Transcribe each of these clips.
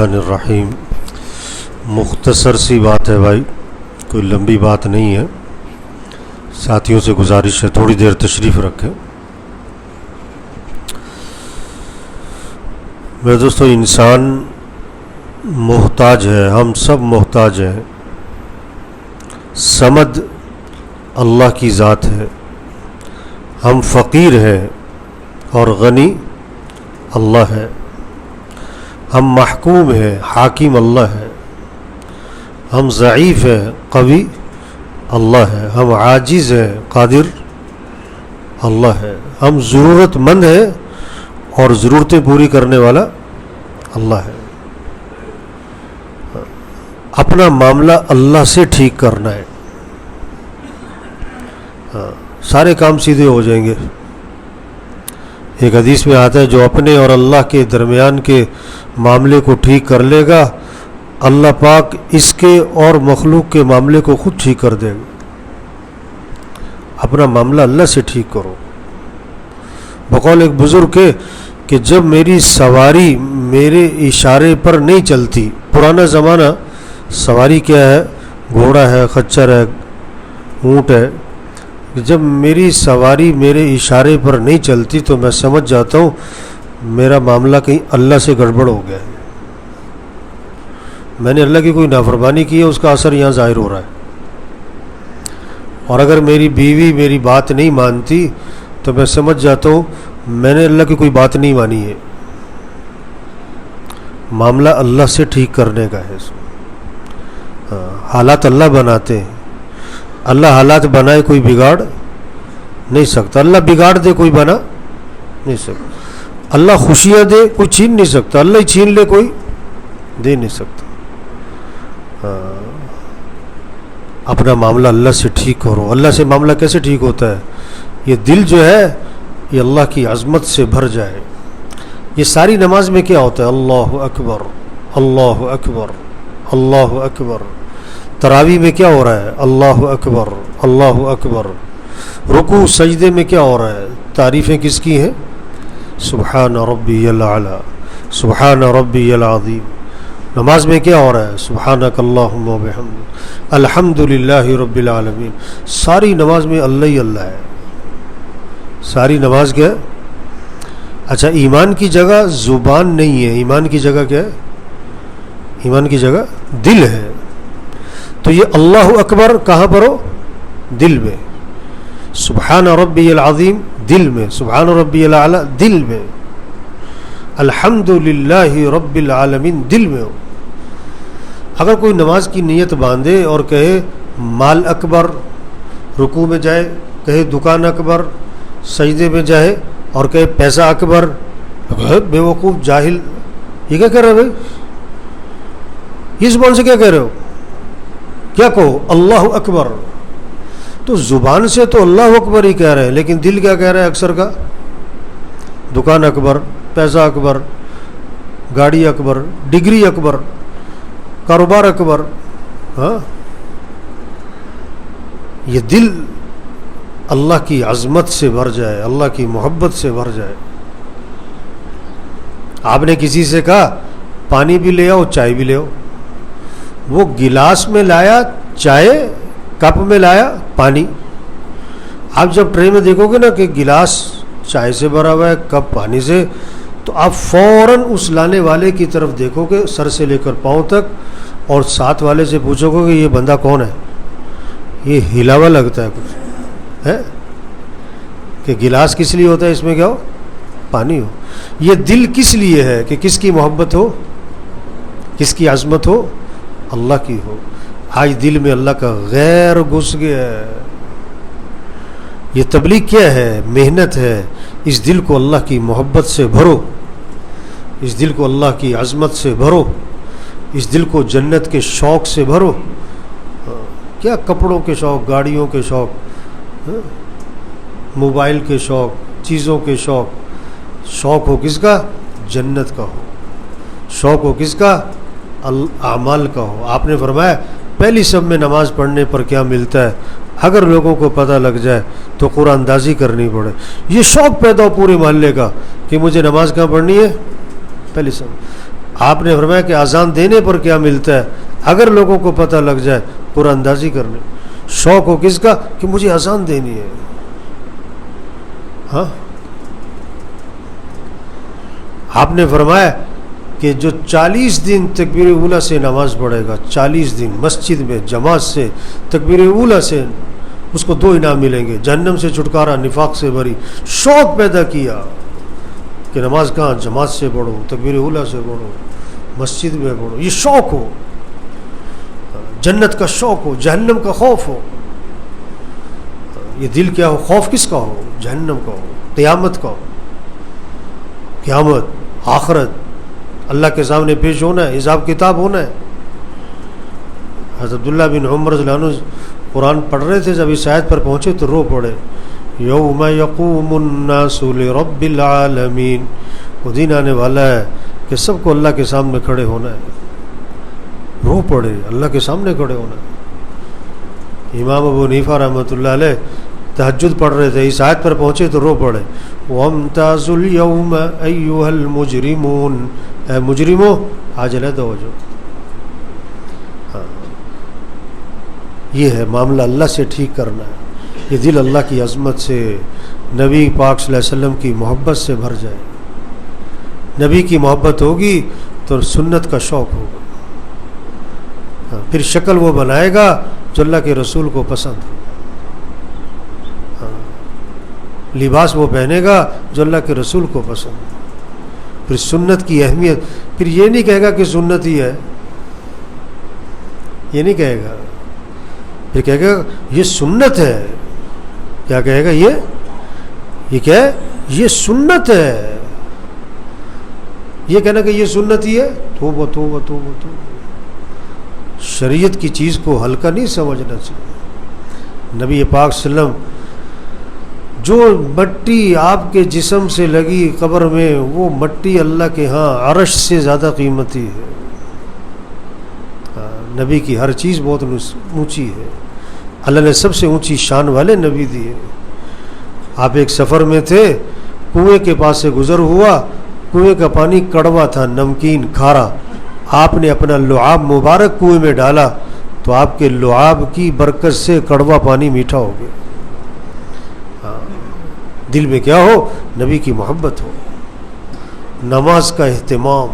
الرحیم مختصر سی بات ہے بھائی، کوئی لمبی بات نہیں ہے. ساتھیوں سے گزارش ہے تھوڑی دیر تشریف رکھیں. میرے دوستو، انسان محتاج ہے، ہم سب محتاج ہیں. صمد اللہ کی ذات ہے. ہم فقیر ہیں اور غنی اللہ ہے. ہم محکوم ہیں، حاکم اللہ ہے. ہم ضعیف ہیں، قوی اللہ ہے. ہم عاجز ہیں، قادر اللہ ہے. ہم ضرورت مند ہیں اور ضرورتیں پوری کرنے والا اللہ ہے. اپنا معاملہ اللہ سے ٹھیک کرنا ہے، سارے کام سیدھے ہو جائیں گے. ایک حدیث میں آتا ہے، جو اپنے اور اللہ کے درمیان کے معاملے کو ٹھیک کر لے گا، اللہ پاک اس کے اور مخلوق کے معاملے کو خود ٹھیک کر دے گا. اپنا معاملہ اللہ سے ٹھیک کرو. بقول ایک بزرگ کے کہ جب میری سواری میرے اشارے پر نہیں چلتی، پرانا زمانہ سواری کیا ہے، گھوڑا ہے، خچر ہے، اونٹ ہے، جب میری سواری میرے اشارے پر نہیں چلتی تو میں سمجھ جاتا ہوں میرا معاملہ کہیں اللہ سے گڑبڑ ہو گیا ہے. میں نے اللہ کی کوئی نافرمانی کی ہے، اس کا اثر یہاں ظاہر ہو رہا ہے. اور اگر میری بیوی میری بات نہیں مانتی تو میں سمجھ جاتا ہوں میں نے اللہ کی کوئی بات نہیں مانی ہے. معاملہ اللہ سے ٹھیک کرنے کا ہے. حالات اللہ بناتے ہیں. اللہ حالات بنائے کوئی بگاڑ نہیں سکتا. اللہ بگاڑ دے کوئی بنا نہیں سکتا. اللہ خوشیاں دے کوئی چھین نہیں سکتا. اللہ ہی چھین لے کوئی دے نہیں سکتا. اپنا معاملہ اللہ سے ٹھیک کرو. اللہ سے معاملہ کیسے ٹھیک ہوتا ہے؟ یہ دل جو ہے یہ اللہ کی عظمت سے بھر جائے. یہ ساری نماز میں کیا ہوتا ہے؟ اللہ اکبر، اللہ اکبر، اللہ اکبر. تراویح میں کیا ہو رہا ہے؟ اللہ اکبر، اللہ اکبر. رکوع سجدے میں کیا ہو رہا ہے؟ تعریفیں کس کی ہیں؟ سبحان ربی الاعلی، سبحان ربی العظیم. نماز میں کیا ہو رہا ہے؟ سبحانک اللہم و بحمدک، الحمد للہ رب العالمین. ساری نماز میں اللہ ہی اللہ ہے. ساری نماز کیا ہے؟ اچھا، ایمان کی جگہ زبان نہیں ہے. ایمان کی جگہ کیا ہے؟ ایمان کی جگہ دل ہے. تو یہ اللہ اکبر کہاں پر ہو؟ دل میں. سبحان ربی العظیم دل میں. سبحان ربی الاعلی دل میں. الحمد للہ رب العالمین دل میں ہو. اگر کوئی نماز کی نیت باندھے اور کہے مال اکبر، رکوع میں جائے، کہے دکان اکبر، سجدے میں جائے اور کہے پیسہ اکبر، بے وقوف جاہل، یہ کیا کہہ رہے بھائی؟ یہ زبان سے کیا کہہ رہے ہو؟ کیا کہو؟ اللہ اکبر. تو زبان سے تو اللہ اکبر ہی کہہ رہے ہیں، لیکن دل کیا کہہ رہا ہے اکثر کا؟ دکان اکبر، پیسہ اکبر، گاڑی اکبر، ڈگری اکبر، کاروبار اکبر. ہاں، یہ دل اللہ کی عظمت سے بھر جائے، اللہ کی محبت سے بھر جائے. آپ نے کسی سے کہا پانی بھی لے آؤ، چائے بھی لے آؤ. وہ گلاس میں لایا چائے، کپ میں لایا پانی. آپ جب ٹرے میں دیکھو گے نا کہ گلاس چائے سے بھرا ہوا ہے، کپ پانی سے، تو آپ فوراً اس لانے والے کی طرف دیکھو گے سر سے لے کر پاؤں تک، اور ساتھ والے سے پوچھو گے کہ یہ بندہ کون ہے؟ یہ ہلا ہوا لگتا ہے کچھ ہے کہ گلاس کس لیے ہوتا ہے؟ اس میں کیا ہو؟ پانی ہو. یہ دل کس لیے ہے؟ کہ کس کی محبت ہو، کس کی عظمت ہو؟ اللہ کی ہو. آج دل میں اللہ کا غیر گھس گیا ہے. یہ تبلیغ کیا ہے؟ محنت ہے. اس دل کو اللہ کی محبت سے بھرو، اس دل کو اللہ کی عظمت سے بھرو، اس دل کو جنت کے شوق سے بھرو. کیا کپڑوں کے شوق، گاڑیوں کے شوق، موبائل کے شوق، چیزوں کے شوق. شوق ہو کس کا؟ جنت کا ہو. شوق ہو کس کا؟ اعمال کا ہو. آپ نے فرمایا پہلی سب میں نماز پڑھنے پر کیا ملتا ہے؟ اگر لوگوں کو پتہ لگ جائے تو قرآن اندازی کرنی پڑے. یہ شوق پیدا ہو پورے محلے کا کہ مجھے نماز کہاں پڑھنی ہے؟ پہلی سب. آپ نے فرمایا کہ اذان دینے پر کیا ملتا ہے؟ اگر لوگوں کو پتہ لگ جائے قرآن اندازی کرنے، شوق ہو کس کا کہ مجھے اذان دینی ہے. ہاں آپ نے فرمایا کہ جو 40 دن تکبیر اولیٰ سے نماز پڑھے گا، 40 دن مسجد میں جماعت سے تکبیر اولیٰ سے، اس کو 2 انعام ملیں گے، جہنم سے چھٹکارا، نفاق سے بری. شوق پیدا کیا کہ نماز کہاں؟ جماعت سے پڑھو، تکبیر اولیٰ سے پڑھو، مسجد میں پڑھو. یہ شوق ہو، جنت کا شوق ہو، جہنم کا خوف ہو. یہ دل کیا ہو؟ خوف کس کا ہو؟ جہنم کا ہو، قیامت کا ہو. قیامت، آخرت، اللہ کے سامنے پیش ہونا ہے، حساب کتاب ہونا ہے. حضرت عبداللہ بن عمر رضی اللہ عنہ قرآن پڑھ رہے تھے، جب اس آیت پر پہنچے تو رو پڑے. یوم یقوم الناس لرب العالمین. وہ دن آنے والا ہے کہ سب کو اللہ کے سامنے کھڑے ہونا ہے. رو پڑے، اللہ کے سامنے کھڑے ہونا ہے. امام ابو حنیفہ رحمۃ اللہ علیہ تہجد پڑھ رہے تھے، اس آیت پر پہنچے تو رو پڑے. وَامْتَازُوا الْيَوْمَ أَيُّهَا الْمُجْرِمُونَ. اے مجرموں آج علیحدہ ہو جاؤ. یہ ہے معاملہ اللہ سے ٹھیک کرنا ہے. یہ دل اللہ کی عظمت سے، نبی پاک صلی اللہ علیہ وسلم کی محبت سے بھر جائے. نبی کی محبت ہوگی تو سنت کا شوق ہوگا. پھر شکل وہ بنائے گا جو اللہ کے رسول کو پسند ہو. لباس وہ پہنے گا جو اللہ کے رسول کو پسند ہو. پھر سنت کی اہمیت، پھر یہ نہیں کہے گا کہ سنت ہی ہے، یہ نہیں کہے گا. پھر کہے گا یہ سنت ہے. کیا کہے گا؟ یہ کیا ہے؟ یہ سنت ہے. یہ کہنا کہ یہ سنت ہی ہے، توبہ توبہ توبہ توبہ. شریعت کی چیز کو ہلکا نہیں سمجھنا چاہیے. نبی پاک صلی اللہ علیہ وسلم جو مٹی آپ کے جسم سے لگی قبر میں، وہ مٹی اللہ کے ہاں عرش سے زیادہ قیمتی ہے. نبی کی ہر چیز بہت اونچی ہے. اللہ نے سب سے اونچی شان والے نبی دیے. آپ ایک سفر میں تھے، کنویں کے پاس سے گزر ہوا، کنویں کا پانی کڑوا تھا، نمکین، کھارا. آپ نے اپنا لعاب مبارک کنویں میں ڈالا تو آپ کے لعاب کی برکت سے کڑوا پانی میٹھا ہو گیا. دل میں کیا ہو؟ نبی کی محبت ہو. نماز کا اہتمام،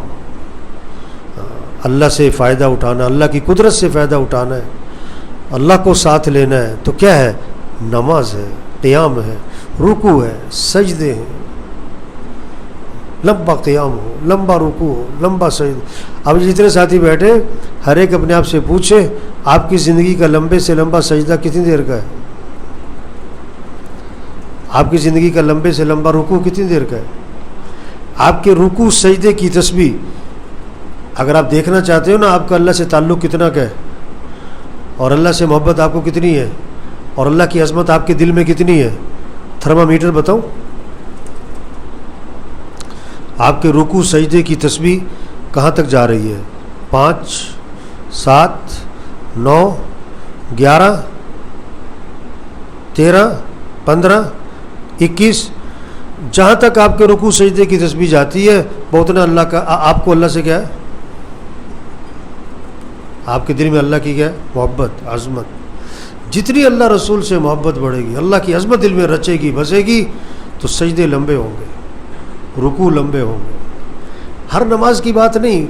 اللہ سے فائدہ اٹھانا، اللہ کی قدرت سے فائدہ اٹھانا ہے، اللہ کو ساتھ لینا ہے. تو کیا ہے؟ نماز ہے، قیام ہے، رکوع ہے، سجدے ہیں. لمبا قیام ہو، لمبا رکوع ہو، لمبا سجدہ. اب جتنے ساتھی بیٹھے، ہر ایک اپنے آپ سے پوچھے آپ کی زندگی کا لمبے سے لمبا سجدہ کتنی دیر کا ہے؟ آپ کی زندگی کا لمبے سے لمبا رکوع کتنی دیر کا ہے؟ آپ کے رکوع سجدے کی تسبیح، اگر آپ دیکھنا چاہتے ہو نا آپ کا اللہ سے تعلق کتنا کا ہے، اور اللہ سے محبت آپ کو کتنی ہے، اور اللہ کی عظمت آپ کے دل میں کتنی ہے، تھرمامیٹر بتاؤں. آپ کے رکوع سجدے کی تسبیح کہاں تک جا رہی ہے؟ 5 7 9 11 13 15 21. جہاں تک آپ کے رکوع سجدے کی تسبیح جاتی ہے وہ اتنا اللہ کا، آپ کو اللہ سے کیا ہے؟ آپ کے دل میں اللہ کی کیا ہے؟ محبت، عظمت. جتنی اللہ رسول سے محبت بڑھے گی، اللہ کی عظمت دل میں رچے گی، بسے گی، تو سجدے لمبے ہوں گے، رکوع لمبے ہوں گے. ہر نماز کی بات نہیں،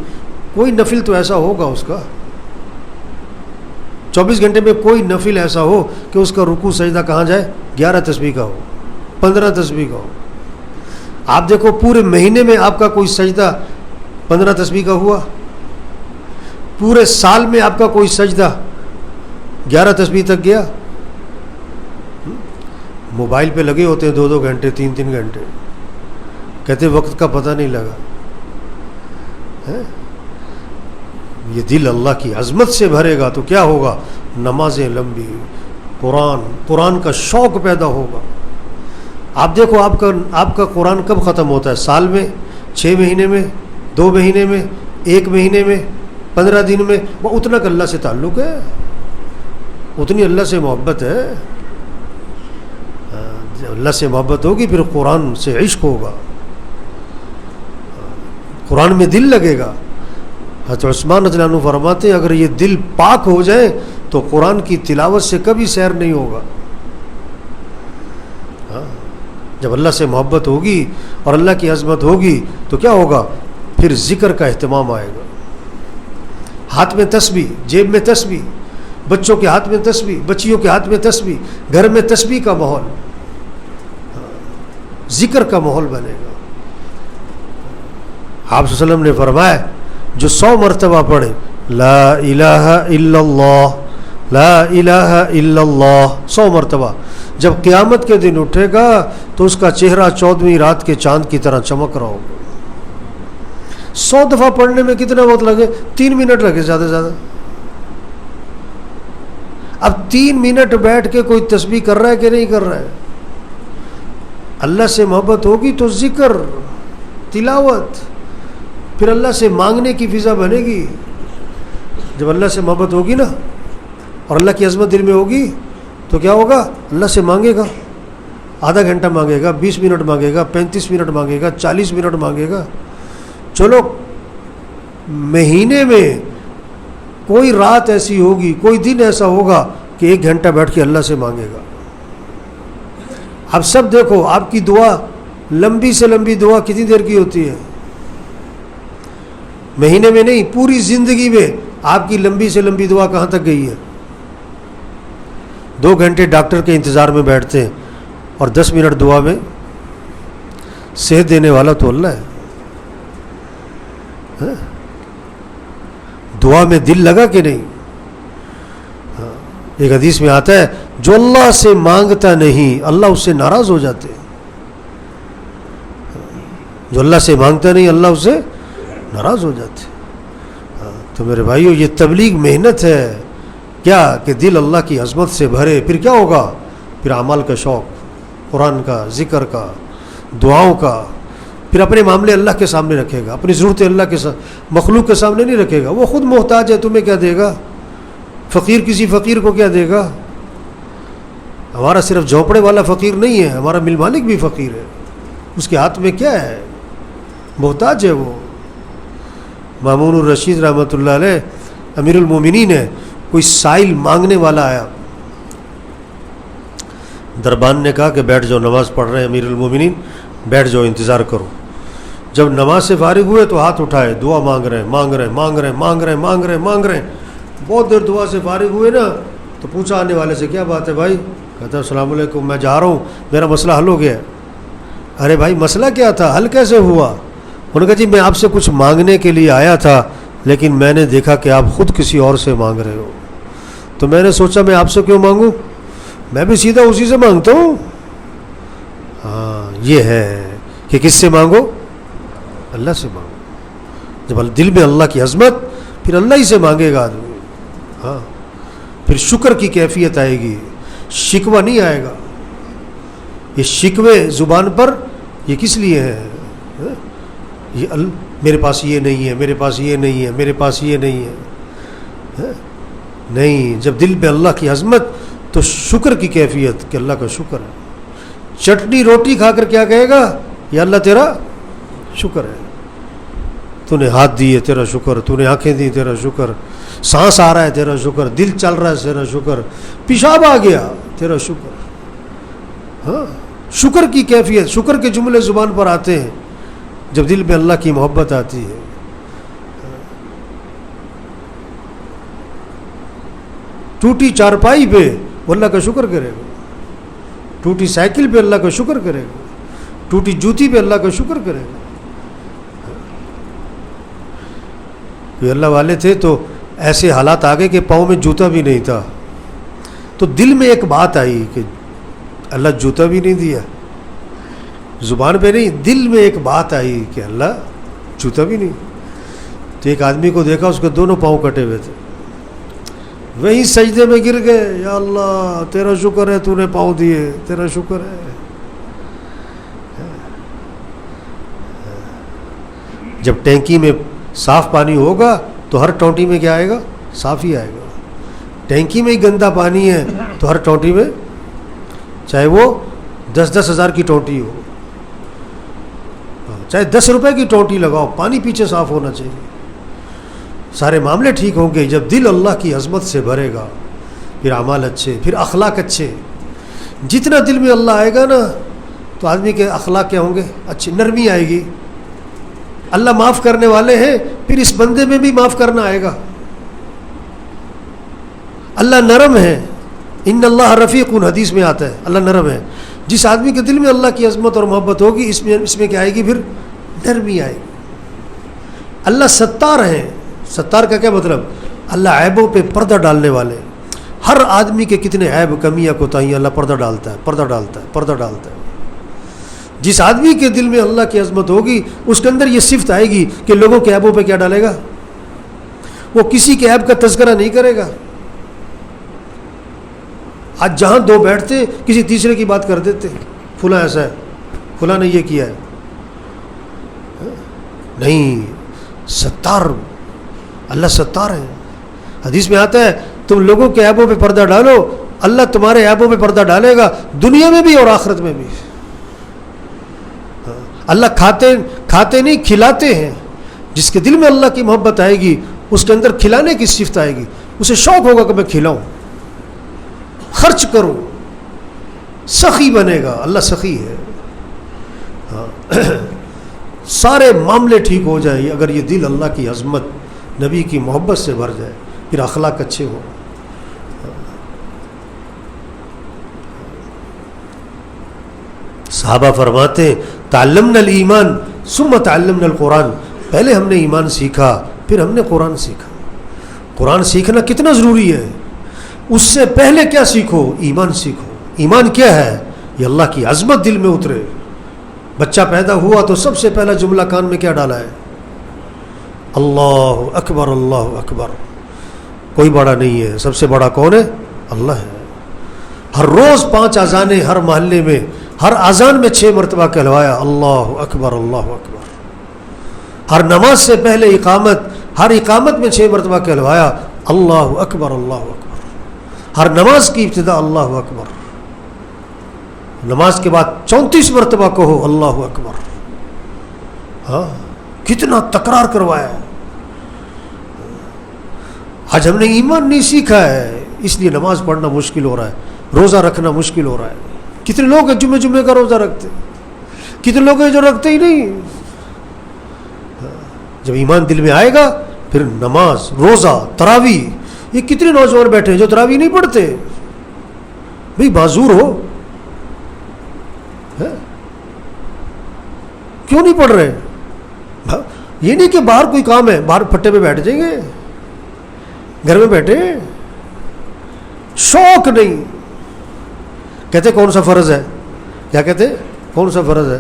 کوئی نفل تو ایسا ہوگا اس کا 24 گھنٹے میں کوئی نفل ایسا ہو کہ اس کا رکوع سجدہ کہاں جائے؟ 11 تسبیح کا ہو، 15 تسبیح کا ہو. آپ دیکھو پورے مہینے میں آپ کا کوئی سجدہ 15 تسبیح کا ہوا، پورے سال میں آپ کا کوئی سجدہ 11 تسبیح تک گیا. موبائل پہ لگے ہوتے ہیں 2 گھنٹے 3 گھنٹے، کہتے وقت کا پتہ نہیں لگا. یہ دل اللہ کی عظمت سے بھرے گا تو کیا ہوگا؟ نمازیں لمبی، قرآن کا شوق پیدا ہوگا. آپ دیکھو آپ کا قرآن کب ختم ہوتا ہے؟ سال میں، 6 مہینے میں، 2 مہینے میں، 1 مہینے میں، 15 دن میں. وہ اتنا کہ اللہ سے تعلق ہے، اتنی اللہ سے محبت ہے. اللہ سے محبت ہوگی پھر قرآن سے عشق ہوگا، قرآن میں دل لگے گا. حضرت عثمان رضی اللہ عنہ فرماتے ہیں اگر یہ دل پاک ہو جائے تو قرآن کی تلاوت سے کبھی سیر نہیں ہوگا. جب اللہ سے محبت ہوگی اور اللہ کی عظمت ہوگی تو کیا ہوگا؟ پھر ذکر کا اہتمام آئے گا. ہاتھ میں تسبیح، جیب میں تسبیح، بچوں کے ہاتھ میں تسبیح، بچیوں کے ہاتھ میں تسبیح، گھر میں تسبیح کا ماحول، ذکر کا ماحول بنے گا. آپ صلی اللہ علیہ وسلم نے فرمایا جو 100 مرتبہ پڑھے لا الہ الا اللہ لا الہ الا اللہ 100 مرتبہ، جب قیامت کے دن اٹھے گا تو اس کا چہرہ 14ویں رات کے چاند کی طرح چمک رہا ہوگا. 100 دفعہ پڑھنے میں کتنا وقت لگے؟ 3 منٹ لگے زیادہ سے زیادہ. اب 3 منٹ بیٹھ کے کوئی تسبیح کر رہا ہے کہ نہیں کر رہا ہے؟ اللہ سے محبت ہوگی تو ذکر، تلاوت، پھر اللہ سے مانگنے کی فضا بنے گی. جب اللہ سے محبت ہوگی نا اور اللہ کی عظمت دل میں ہوگی تو کیا ہوگا؟ اللہ سے مانگے گا، آدھا گھنٹہ مانگے گا، 20 منٹ مانگے گا، 35 منٹ مانگے گا، 40 منٹ مانگے گا. چلو مہینے میں کوئی رات ایسی ہوگی، کوئی دن ایسا ہوگا کہ 1 گھنٹہ بیٹھ کے اللہ سے مانگے گا. اب سب دیکھو آپ کی دعا، لمبی سے لمبی دعا کتنی دیر کی ہوتی ہے؟ مہینے میں نہیں، پوری زندگی میں آپ کی لمبی سے لمبی دعا کہاں تک گئی ہے؟ 2 گھنٹے ڈاکٹر کے انتظار میں بیٹھتے ہیں اور 10 منٹ دعا میں. صحت دینے والا تو اللہ ہے. دعا میں دل لگا کہ نہیں؟ ایک حدیث میں آتا ہے جو اللہ سے مانگتا نہیں اللہ اس سے ناراض ہو جاتے. جو اللہ سے مانگتا نہیں اللہ اس سے ناراض ہو جاتے. تو میرے بھائیو یہ تبلیغ محنت ہے کیا کہ دل اللہ کی عظمت سے بھرے. پھر کیا ہوگا؟ پھر اعمال کا شوق، قرآن کا، ذکر کا، دعاؤں کا. پھر اپنے معاملے اللہ کے سامنے رکھے گا، اپنی ضرورتیں اللہ کے مخلوق کے سامنے نہیں رکھے گا. وہ خود محتاج ہے، تمہیں کیا دے گا؟ فقیر کسی فقیر کو کیا دے گا؟ ہمارا صرف جھونپڑے والا فقیر نہیں ہے، ہمارا مل مالک بھی فقیر ہے. اس کے ہاتھ میں کیا ہے؟ محتاج ہے وہ. مامون الرشید رحمۃ اللہ علیہ امیر المومنین ہے. کوئی سائل مانگنے والا آیا، دربان نے کہا کہ بیٹھ جاؤ، نماز پڑھ رہے ہیں امیر المومنین، بیٹھ جاؤ، انتظار کرو. جب نماز سے فارغ ہوئے تو ہاتھ اٹھائے، دعا مانگ رہے ہیں مانگ رہے ہیں مانگ رہے ہیں مانگ رہے ہیں مانگ رہے ہیں مانگ رہے ہیں. بہت دیر دعا سے فارغ ہوئے نا تو پوچھا آنے والے سے کیا بات ہے بھائی؟ کہتا ہے السلام علیکم، میں جا رہا ہوں، میرا مسئلہ حل ہو گیا. ارے بھائی مسئلہ کیا تھا؟ حل کیسے ہوا؟ انہوں نے کہا جی میں آپ سے کچھ مانگنے کے لیے آیا تھا لیکن میں نے دیکھا کہ آپ خود کسی اور سے مانگ رہے ہو، تو میں نے سوچا میں آپ سے کیوں مانگوں، میں بھی سیدھا اسی سے مانگتا ہوں. ہاں یہ ہے کہ کس سے مانگو؟ اللہ سے مانگو. جب دل میں اللہ کی عظمت، پھر اللہ ہی سے مانگے گا آدمی. ہاں پھر شکر کی کیفیت آئے گی، شکوہ نہیں آئے گا. یہ شکوے زبان پر یہ کس لیے ہے؟ یہ میرے پاس یہ نہیں ہے، میرے پاس یہ نہیں ہے، میرے پاس یہ نہیں ہے. نہیں، جب دل میں اللہ کی عظمت تو شکر کی کیفیت کہ اللہ کا شکر ہے. چٹنی روٹی کھا کر کیا کہے گا؟ یا اللہ تیرا شکر ہے، تو نے ہاتھ دیے تیرا شکر، تو نے آنکھیں دی تیرا شکر، سانس آ رہا ہے تیرا شکر، دل چل رہا ہے تیرا شکر، پیشاب آ گیا تیرا شکر. ہاں شکر کی کیفیت، شکر کے جملے زبان پر آتے ہیں جب دل میں اللہ کی محبت آتی ہے. ٹوٹی چارپائی پہ وہ اللہ کا شکر کرے گا، ٹوٹی سائیکل پہ اللہ کا شکر کرے گا، ٹوٹی جوتی پہ اللہ کا شکر کرے گا. کوئی اللہ والے تھے تو ایسے حالات آ گئے کہ پاؤں میں جوتا بھی نہیں تھا، تو دل میں ایک بات آئی کہ اللہ جوتا بھی نہیں دیا، زبان پہ نہیں، دل میں ایک بات آئی کہ اللہ جوتا بھی نہیں. تو ایک آدمی کو دیکھا اس کے دونوں پاؤں کٹے ہوئے تھے، وہیں سجدے میں گر گئے، یا اللہ تیرا شکر ہے تو نے پاؤں دیے، تیرا شکر ہے. جب ٹینکی میں صاف پانی ہوگا تو ہر ٹونٹی میں کیا آئے گا؟ صاف ہی آئے گا. ٹینکی میں ہی گندا پانی ہے تو ہر ٹونٹی میں، چاہے وہ 10-10 ہزار کی ٹونٹی ہو، چاہے 10 روپے کی ٹونٹی لگاؤ، پانی پیچھے صاف ہونا چاہیے. سارے معاملے ٹھیک ہوں گے جب دل اللہ کی عظمت سے بھرے گا، پھر اعمال اچھے، پھر اخلاق اچھے. جتنا دل میں اللہ آئے گا نا تو آدمی کے اخلاق کیا ہوں گے؟ اچھے، نرمی آئے گی. اللہ معاف کرنے والے ہیں، پھر اس بندے میں بھی معاف کرنا آئے گا. اللہ نرم ہے، ان اللہ رفیق، حدیث میں آتا ہے اللہ نرم ہے. جس آدمی کے دل میں اللہ کی عظمت اور محبت ہوگی اس میں کیا آئے گی؟ پھر نرمی آئے گی. اللہ ستار ہیں. ستار کا کیا مطلب؟ اللہ عیبوں پہ پردہ ڈالنے والے. ہر آدمی کے کتنے عیب، کمیاں، کوتاہیاں اللہ پردہ ڈالتا ہے، پردہ ڈالتا ہے، پردہ ڈالتا ہے. جس آدمی کے دل میں اللہ کی عظمت ہوگی اس کے اندر یہ صفت آئے گی کہ لوگوں کے عیبوں پہ کیا ڈالے گا؟ وہ کسی کے عیب کا تذکرہ نہیں کرے گا. آج جہاں دو بیٹھتے کسی تیسرے کی بات کر دیتے، فلاں ایسا ہے، فلاں نے یہ کیا ہے. نہیں، ستار، اللہ ستار ہے. حدیث میں آتا ہے تم لوگوں کے عیبوں پہ پردہ ڈالو، اللہ تمہارے عیبوں پہ پردہ ڈالے گا دنیا میں بھی اور آخرت میں بھی. اللہ کھاتے نہیں کھلاتے ہیں. جس کے دل میں اللہ کی محبت آئے گی اس کے اندر کھلانے کی صفت آئے گی. اسے شوق ہوگا کہ میں کھلاؤں، خرچ کروں، سخی بنے گا. اللہ سخی ہے. سارے معاملے ٹھیک ہو جائیں اگر یہ دل اللہ کی عظمت، نبی کی محبت سے بھر جائے، پھر اخلاق اچھے ہوں. صحابہ فرماتے ہیں تعلمنا الایمان ثم تعلمنا القرآن. پہلے ہم نے ایمان سیکھا پھر ہم نے قرآن سیکھا. قرآن سیکھنا کتنا ضروری ہے. اس سے پہلے کیا سیکھو؟ ایمان سیکھو. ایمان کیا ہے؟ یہ اللہ کی عظمت دل میں اترے. بچہ پیدا ہوا تو سب سے پہلا جملہ کان میں کیا ڈالا ہے؟ اللہ اکبر، اللہ اکبر. کوئی بڑا نہیں ہے، سب سے بڑا کون ہے؟ اللہ ہے. ہر روز 5 اذانیں، ہر محلے میں ہر اذان میں 6 مرتبہ کہلوایا اللہ اکبر، اللہ اکبر. ہر نماز سے پہلے اقامت، ہر اقامت میں 6 مرتبہ کہلوایا اللہ اکبر، اللہ اکبر. ہر نماز کی ابتدا اللہ اکبر. نماز کے بعد 34 مرتبہ کہو اللہ اکبر. ہاں، کتنا تکرار کروایا. آج ہم نے ایمان نہیں سیکھا ہے اس لیے نماز پڑھنا مشکل ہو رہا ہے، روزہ رکھنا مشکل ہو رہا ہے. کتنے لوگ ہیں جمعے کا روزہ رکھتے، کتنے لوگ ہیں جو رکھتے ہی نہیں. جب ایمان دل میں آئے گا پھر نماز، روزہ، تراویح. یہ کتنے نوجوان بیٹھے ہیں جو تراویح نہیں پڑھتے. بھئی معذور ہو، کیوں نہیں پڑھ رہے؟ یہ نہیں کہ باہر کوئی کام ہے باہر پھٹے پہ بیٹھ جائیں گے، گھر میں بیٹھے. شوق نہیں. کہتے کون سا فرض ہے؟ کیا کہتے؟ کون سا فرض ہے؟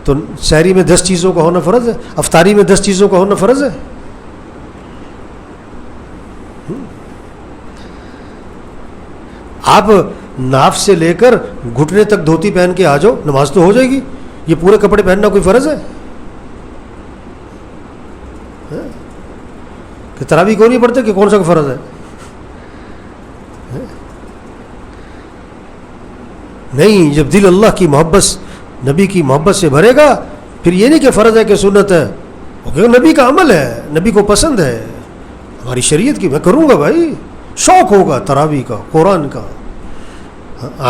تو سحری میں 10 چیزوں کا ہونا فرض ہے، افطاری میں 10 چیزوں کا ہونا فرض ہے. آپ ناف سے لے کر گھٹنے تک دھوتی پہن کے آ جاؤ، نماز تو ہو جائے گی. یہ پورے کپڑے پہننا کوئی فرض ہے؟ کہ تراویح کیوں نہیں پڑھتے کہ کون سا فرض ہے؟ نہیں. جب دل اللہ کی محبت، نبی کی محبت سے بھرے گا پھر یہ نہیں کہ فرض ہے کہ سنت ہے، کیونکہ نبی کا عمل ہے، نبی کو پسند ہے، ہماری شریعت کی، میں کروں گا بھائی. شوق ہوگا تراویح کا، قرآن کا،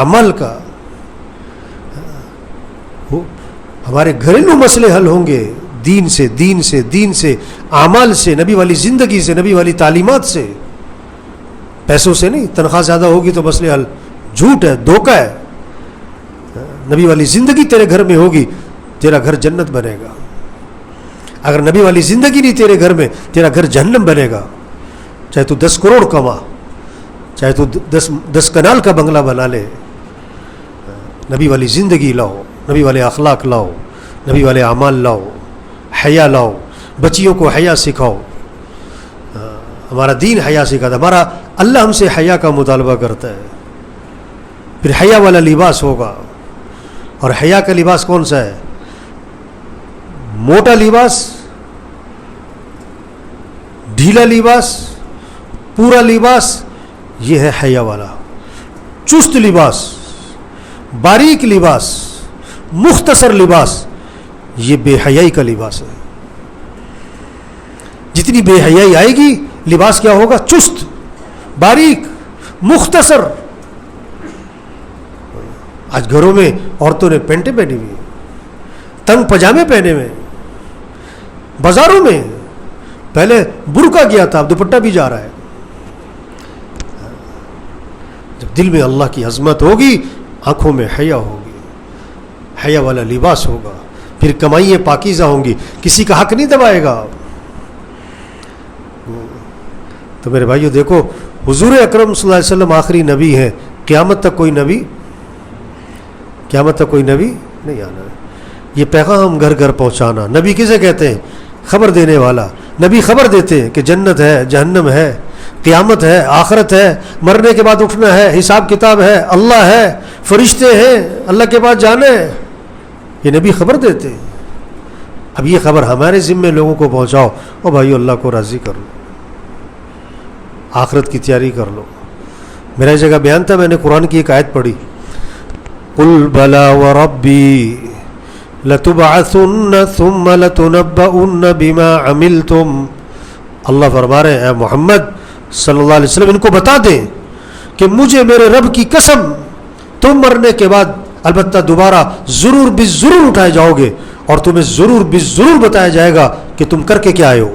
عمل کا. ہمارے گھریلو مسئلے حل ہوں گے دین سے، دین سے، دین سے، اعمال سے، نبی والی زندگی سے، نبی والی تعلیمات سے. پیسوں سے نہیں. تنخواہ زیادہ ہوگی تو مسئلے حل. جھوٹ ہے، دھوکہ ہے. نبی والی زندگی تیرے گھر میں ہوگی تیرا گھر جنت بنے گا. اگر نبی والی زندگی نہیں تیرے گھر میں، تیرا گھر جہنم بنے گا. چاہے تو 10 کروڑ کما، چاہے تو 10 کنال کا بنگلہ بنا لے. نبی والی زندگی لاؤ، نبی والے اخلاق لاؤ، نبی والے اعمال لاؤ، حیا لاؤ. بچیوں کو حیا سکھاؤ. ہمارا دین حیا سکھاتا ہے. ہمارا اللہ ہم سے حیا کا مطالبہ کرتا ہے. پھر حیا والا لباس ہوگا. اور حیا کا لباس کون سا ہے؟ موٹا لباس، ڈھیلا لباس، پورا لباس، یہ ہے حیا والا. چست لباس، باریک لباس، مختصر لباس، یہ بے حیائی کا لباس ہے. جتنی بے حیائی آئے گی لباس کیا ہوگا؟ چست، باریک، مختصر. آج گھروں میں عورتوں نے پینٹیں پہنی ہوئی، تنگ پجامے پہنے ہوئے. بازاروں میں پہلے برقع کیا تھا، اب دوپٹہ بھی جا رہا ہے. جب دل میں اللہ کی عظمت ہوگی، آنکھوں میں حیا ہوگی، حیا والا لباس ہوگا، پھر کمائیاں پاکیزہ ہوں گی، کسی کا حق نہیں دبائے گا. تو میرے بھائیو دیکھو، حضور اکرم صلی اللہ علیہ وسلم آخری نبی ہیں. قیامت تک کوئی نبی نہیں آنا ہے. یہ پیغام گھر گھر پہنچانا. نبی کسے کہتے ہیں؟ خبر دینے والا. نبی خبر دیتے ہیں کہ جنت ہے، جہنم ہے، قیامت ہے، آخرت ہے، مرنے کے بعد اٹھنا ہے، حساب کتاب ہے، اللہ ہے، فرشتے ہیں، اللہ کے پاس جانا ہے. یہ نبی خبر دیتے ہیں. اب یہ خبر ہمارے ذمے لوگوں کو پہنچاؤ. او بھائیو، اللہ کو راضی کر لو، آخرت کی تیاری کر لو. میرا اس جگہ بیان تھا، میں نے قرآن کی ایک آیت پڑھی، قل بلا وربی لتبعثن ثم لتنبؤن بما عملتم. اللہ فرما رہے ہیں اے محمد صلی اللہ علیہ وسلم، ان کو بتا دیں کہ مجھے میرے رب کی قسم، تم مرنے کے بعد البتہ دوبارہ ضرور بالضرور اٹھائے جاؤ گے، اور تمہیں ضرور بالضرور بتایا جائے گا کہ تم کر کے کیا آئے ہو.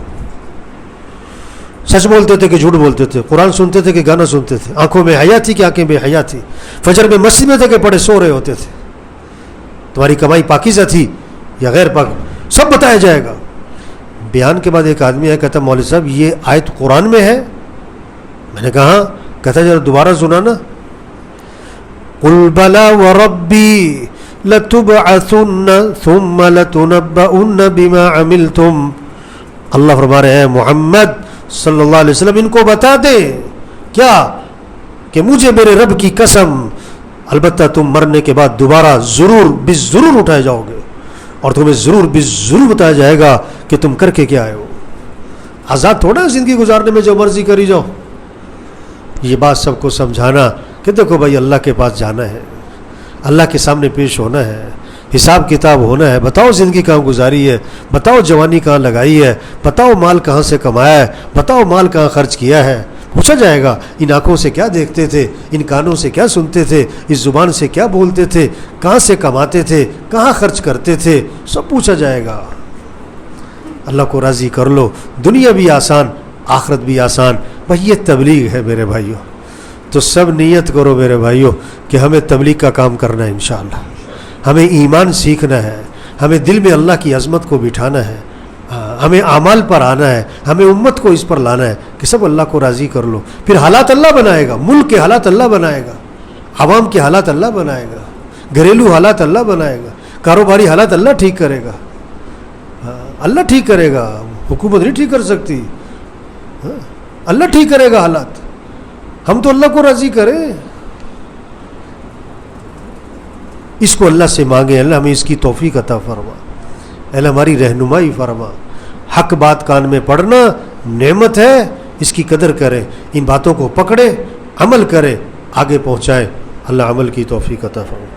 سچ بولتے تھے کہ جھوٹ بولتے تھے، قرآن سنتے تھے کہ گانا سنتے تھے، آنکھوں میں حیا تھی کہ آنکھیں بے حیا تھی، فجر میں مسجد میں تھے کہ پڑے سو رہے ہوتے تھے، تمہاری کمائی پاکیزہ تھی یا غیر پاک، سب بتایا جائے گا. بیان کے بعد ایک آدمی ہے، کہتا مولوی صاحب یہ آیت قرآن میں ہے؟ میں نے کہا کہتا ذرا دوبارہ سنانا. قل بلا وربی لتبعثن ثم لتنبؤن بما عملتم. اللہ فرما رہے ہیں محمد صلی اللہ علیہ وسلم، ان کو بتا دیں کیا کہ مجھے میرے رب کی قسم، البتہ تم مرنے کے بعد دوبارہ ضرور بالضرور اٹھائے جاؤ گے، اور تمہیں ضرور بالضرور بتایا جائے گا کہ تم کر کے کیا آئے ہو. آزاد تھوڑا زندگی گزارنے میں جو مرضی کری جاؤ. یہ بات سب کو سمجھانا کہ دیکھو بھائی، اللہ کے پاس جانا ہے، اللہ کے سامنے پیش ہونا ہے، حساب کتاب ہونا ہے. بتاؤ زندگی کہاں گزاری ہے، بتاؤ جوانی کہاں لگائی ہے، بتاؤ مال کہاں سے کمایا ہے، بتاؤ مال کہاں خرچ کیا ہے. پوچھا جائے گا ان آنکھوں سے کیا دیکھتے تھے، ان کانوں سے کیا سنتے تھے، اس زبان سے کیا بولتے تھے، کہاں سے کماتے تھے، کہاں خرچ کرتے تھے، سب پوچھا جائے گا. اللہ کو راضی کر لو، دنیا بھی آسان، آخرت بھی آسان. بھائی یہ تبلیغ ہے میرے بھائیوں، تو سب نیت کرو میرے بھائیوں کہ ہمیں تبلیغ کا کام کرنا ہے انشاءاللہ. ہمیں ایمان سیکھنا ہے، ہمیں دل میں اللہ کی عظمت کو بٹھانا ہے، ہمیں اعمال پر آنا ہے، ہمیں امت کو اس پر لانا ہے کہ سب اللہ کو راضی کر لو. پھر حالات اللہ بنائے گا، ملک کے حالات اللہ بنائے گا، عوام کے حالات اللہ بنائے گا، گھریلو حالات اللہ بنائے گا، کاروباری حالات اللہ ٹھیک کرے گا. اللہ ٹھیک کرے گا، حکومت نہیں ٹھیک کر سکتی. اللہ ٹھیک کرے گا حالات. ہم تو اللہ کو راضی کریں، اس کو اللہ سے مانگیں. اللہ ہمیں اس کی توفیق عطا فرما، اللہ ہماری رہنمائی فرما. حق بات کان میں پڑھنا نعمت ہے، اس کی قدر کریں، ان باتوں کو پکڑے، عمل کریں، آگے پہنچائیں. اللہ عمل کی توفیق عطا فرما.